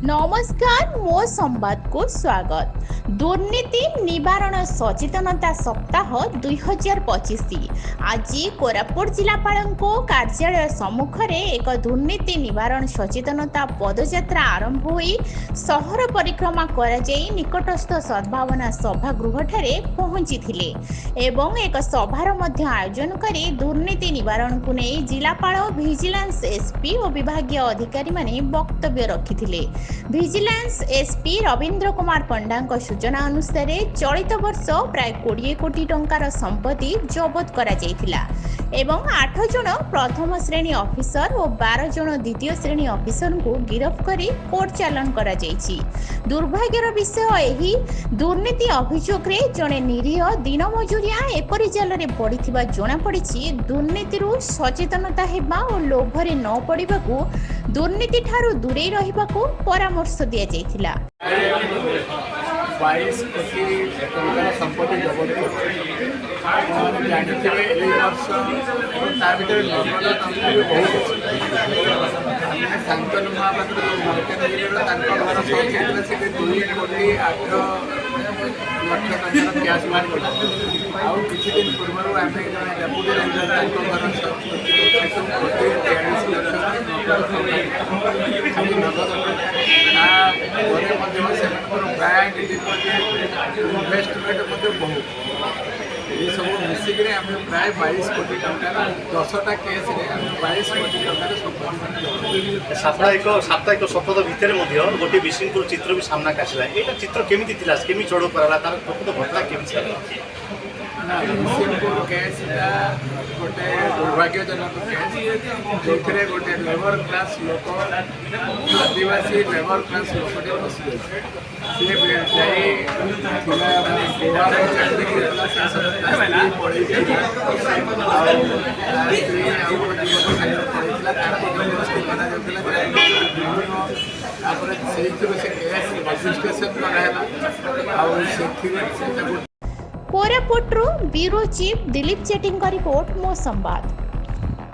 नमस्कार मो संवाद को स्वागत। दुर्नीति निवारण सचेतनता सप्ताह 2025 आज कोरापुट जिलापाल कार्यालय सम्मुखें एक दुर्नीति निवारण सचेतनता पदयात्रा आरंभ होई सहर परिक्रमा कर निकटस्थ सद्भावना सभागृह ठारे पहुंची थिले एवं एक सभार मध्य आयोजन कर दुर्नीति निवारण को नहीं जिलापाल विजिलेंस एसपी और विभागीय अधिकारी माने वक्तव्य रखिथिले। विजिलेंस एसपी रवींद्र कुमार पंडा सूचना अनुसार चलित वर्ष प्राय 20 कोटी टंकार संपत्ति जबत करा जायथिला एवं 8 जन प्रथम श्रेणी ऑफिसर और 12 जन द्वितीय श्रेणी ऑफिसर को गिरफ्त करी कोर्ट चालान करा जायछि। दुर्भाग्यर विषय एही दुर्नीति अभियोग रे जने निरीह दिन मजुरिया एपरि जाल रे पड़िथिबा जणा पड़िछि। दुर्नीतिरु सचेतनता हेबा और लोभरे न पड़िबाकू दुर्नीति ठारू दूरे रहिबाकू परामर्श दिया जायथिला। 22 कोटी टंकार संपत्ति जबत जानते वर्ष और नर्मदा टंका भी बहुत अच्छे शांतनु महापात्र मलकानगिरी घर सौंपा से 2 कोटी 8 लक्ष टंकार कैश मार्क आउ किसी दिन पूर्व आम जन डेपुटी रेंजर घर 43 लक्ष बैंक इन्वेस्टमेंट बहुत ये सब मिसिक प्राय 22 कोटी टंकार 10टा केस 22 कोटी टंकार साप्ताहिक सप्ताह भितर गोटे विशिंपुर चित्र भी सामना आसला। ये चित्र केमी केमी चढ़ कराला तार प्रकृत घटना केमी विशिंपुर केस गोटे दुर्भाग्यजनक केस जो गोटे लेबर क्लास लोक आदिवासी लेबर क्लास लोकटे फसी registration Koraput bureau chief Dilip chatting का रिपोर्ट मो संवाद।